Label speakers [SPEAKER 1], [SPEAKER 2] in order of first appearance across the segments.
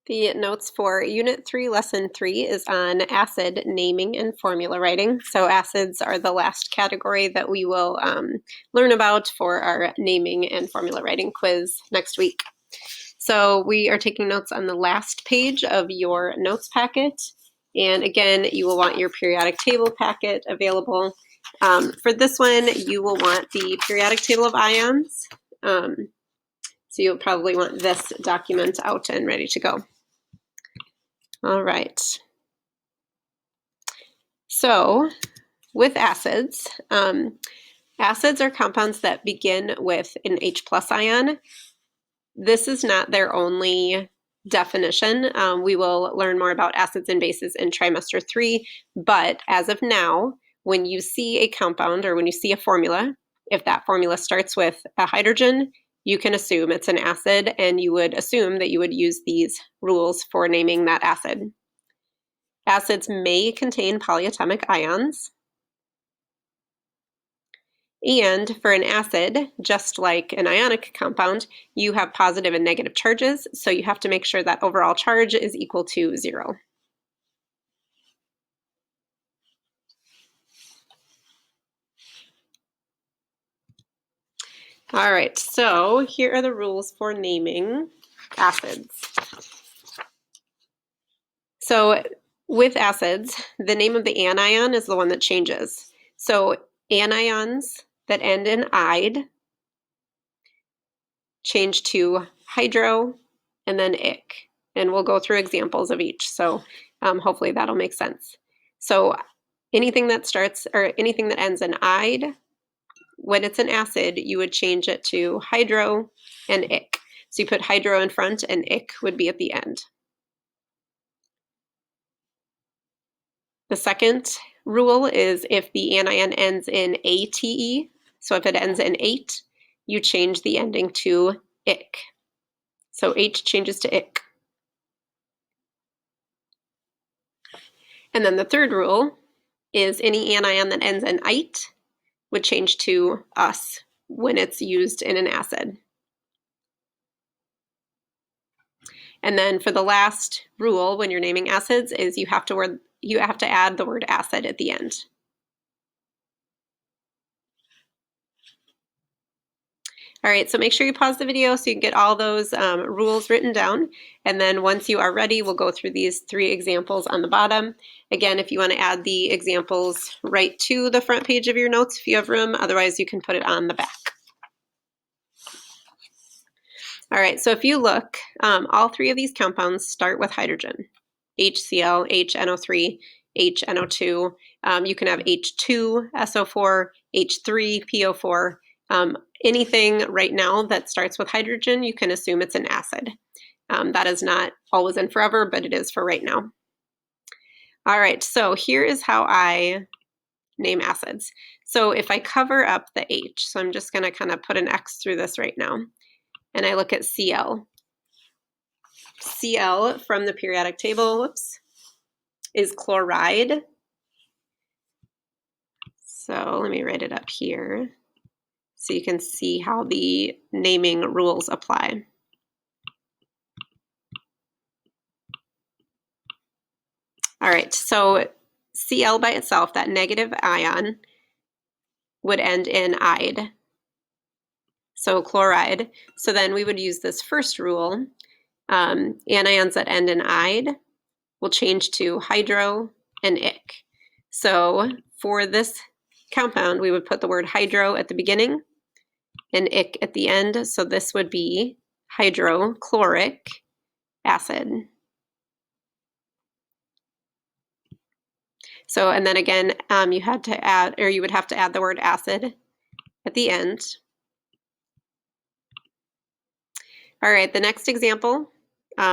[SPEAKER 1] The notes for Unit 3, Lesson 3 is on acid naming and formula writing. So acids are the last category that we will learn about for our naming and formula writing quiz next week. So we are taking notes on the last page of your notes packet. And again, you will want your periodic table packet available. For this one, you will want the periodic table of ions. So you'll probably want this document out and ready to go. All right. So with acids, acids are compounds that begin with an H+ ion. This is not their only definition. We will learn more about acids and bases in trimester 3, but as of now, when you see a compound or when you see a formula, if that formula starts with a hydrogen, you can assume it's an acid, and you would assume that you would use these rules for naming that acid. Acids may contain polyatomic ions. And for an acid, just like an ionic compound, you have positive and negative charges, so you have to make sure that overall charge is equal to 0. All right, so here are the rules for naming acids. So with acids, the name of the anion is the one that changes. So anions that end in "ide" change to hydro and then "ic." And we'll go through examples of each. So hopefully that'll make sense. So anything that starts or anything that ends in "ide," when it's an acid, you would change it to hydro and "ic." So you put hydro in front and "ic" would be at the end. The second rule is if the anion ends in "ate," so if it ends in 8, you change the ending to "ic." So H changes to "ic." And then the third rule is any anion that ends in "ite" would change to "us" when it's used in an acid. And then for the last rule when you're naming acids is you have to add the word acid at the end. All right, so make sure you pause the video so you can get all those rules written down. And then once you are ready, we'll go through these 3 examples on the bottom. Again, if you want to add the examples right to the front page of your notes if you have room, otherwise you can put it on the back. All right, so if you look, all 3 of these compounds start with hydrogen. HCl, HNO3, HNO2. You can have H2SO4, H3PO4. Anything right now that starts with hydrogen, you can assume it's an acid. That is not always and forever, but it is for right now. All right, so here is how I name acids. So if I cover up the H, so I'm just going to kind of put an X through this right now, and I look at Cl. Cl from the periodic table, is chloride. So let me write it up here so you can see how the naming rules apply. All right, so Cl by itself, that negative ion, would end in "ide." So chloride. So then we would use this first rule. Anions that end in "ide" will change to hydro and "ic." So for this compound, we would put the word hydro at the beginning and "ic" at the end. So this would be hydrochloric acid. So, and then again, you would have to add the word acid at the end. All right, the next example,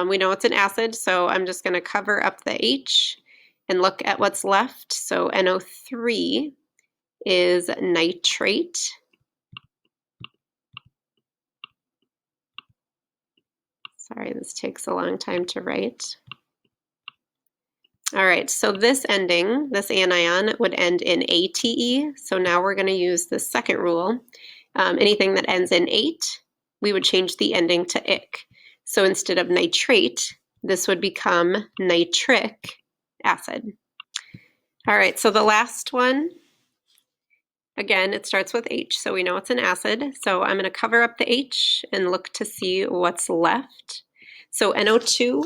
[SPEAKER 1] we know it's an acid, so I'm just going to cover up the H and look at what's left. So NO3 is nitrate. Sorry, this takes a long time to write. All right, so this ending, this anion, would end in ATE. So now we're going to use the second rule. Anything that ends in 8, we would change the ending to "ic." So instead of nitrate, this would become nitric acid. All right, so the last one, again, it starts with H, so we know it's an acid. So I'm going to cover up the H and look to see what's left. So NO2,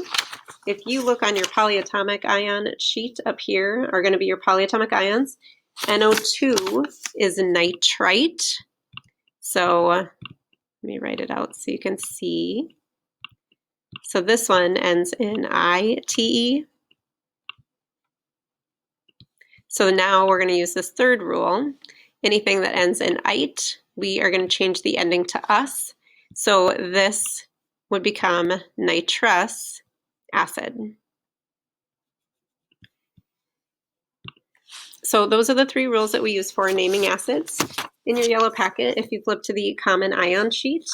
[SPEAKER 1] if you look on your polyatomic ion sheet up here, are going to be your polyatomic ions. NO2 is nitrite. So let me write it out so you can see. So this one ends in ITE. So now we're going to use this third rule. Anything that ends in ite, we are going to change the ending to us. So this would become nitrous acid. So those are the three rules that we use for naming acids. In your yellow packet, if you flip to the common ion sheet,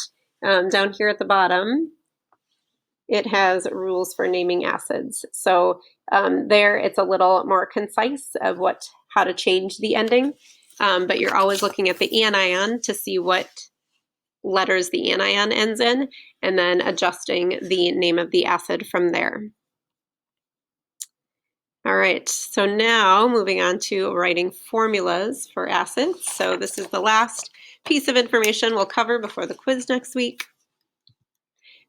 [SPEAKER 1] down here at the bottom, it has rules for naming acids. So there it's a little more concise of how to change the ending, but you're always looking at the anion to see what letters the anion ends in, and then adjusting the name of the acid from there. All right, so now moving on to writing formulas for acids. So this is the last piece of information we'll cover before the quiz next week.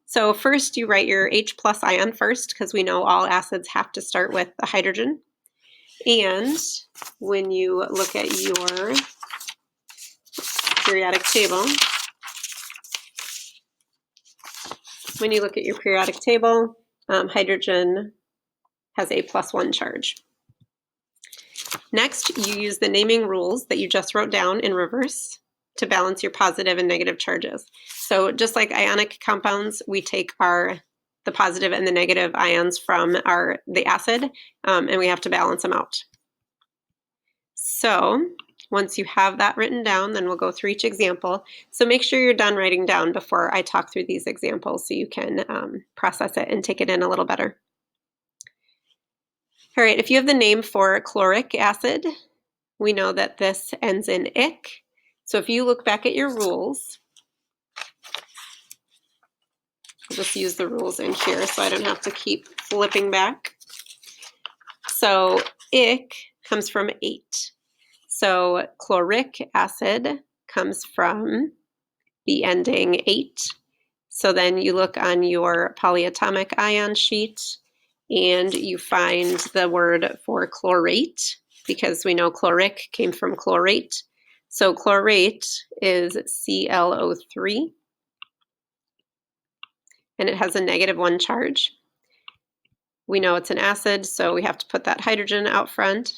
[SPEAKER 1] So first you write your H+ ion first, because we know all acids have to start with a hydrogen. And when you look at your periodic table, hydrogen has a +1 charge. Next, you use the naming rules that you just wrote down in reverse to balance your positive and negative charges. So just like ionic compounds, we take the positive and the negative ions from the acid, and we have to balance them out. So once you have that written down, then we'll go through each example. So make sure you're done writing down before I talk through these examples so you can process it and take it in a little better. All right, if you have the name for chloric acid, we know that this ends in ic. So if you look back at your rules, I'll just use the rules in here so I don't have to keep flipping back. So ic comes from 8. So chloric acid comes from the ending 8. So then you look on your polyatomic ion sheet and you find the word for chlorate, because we know chloric came from chlorate. So chlorate is ClO3, and it has a -1 charge. We know it's an acid, so we have to put that hydrogen out front,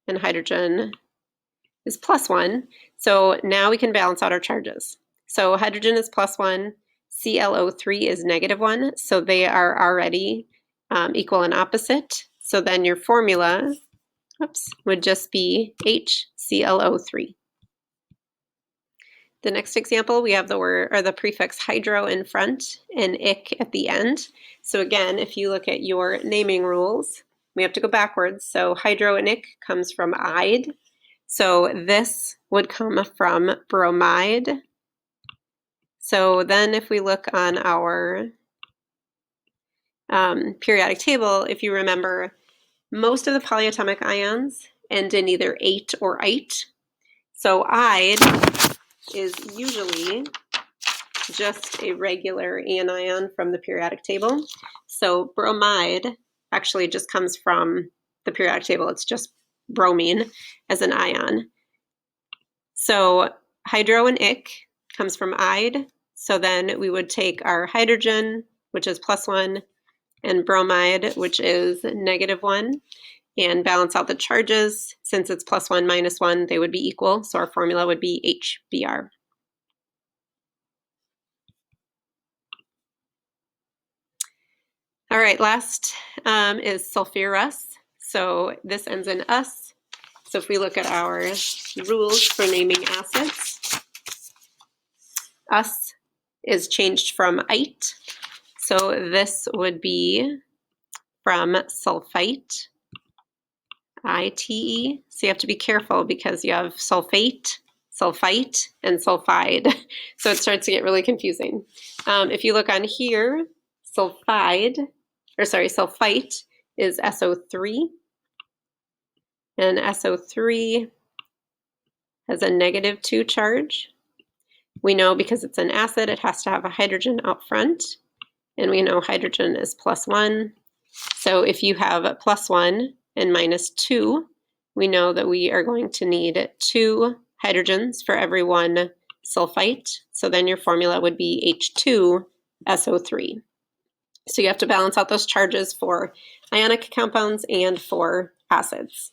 [SPEAKER 1] and hydrogen is +1. So now we can balance out our charges. So hydrogen is +1, ClO3 is -1, so they are already equal and opposite. So then your formula would just be HClO3. The next example, we have the prefix hydro in front and ic at the end. So again, if you look at your naming rules, we have to go backwards. So hydro and ic comes from ide. So this would come from bromide. So then if we look on our periodic table, if you remember, most of the polyatomic ions end in either ate or ite. So ide is usually just a regular anion from the periodic table. So bromide actually just comes from the periodic table. It's just bromine as an ion. So hydro and ic comes from ide. So then we would take our hydrogen, which is +1, and bromide, which is -1, and balance out the charges. Since it's +1 - 1, they would be equal. So our formula would be HBr. All right, last is sulfurous. So this ends in us. So if we look at our rules for naming acids, us is changed from ite. So this would be from sulfite, ITE. So you have to be careful because you have sulfate, sulfite, and sulfide. So it starts to get really confusing. If you look on here, sulfide sulfite is SO3, and SO3 has a -2 charge. We know because it's an acid, it has to have a hydrogen out front, and we know hydrogen is +1. So if you have +1 and -2, we know that we are going to need 2 hydrogens for every 1 sulfite. So then your formula would be H2SO3. So you have to balance out those charges for ionic compounds and for acids.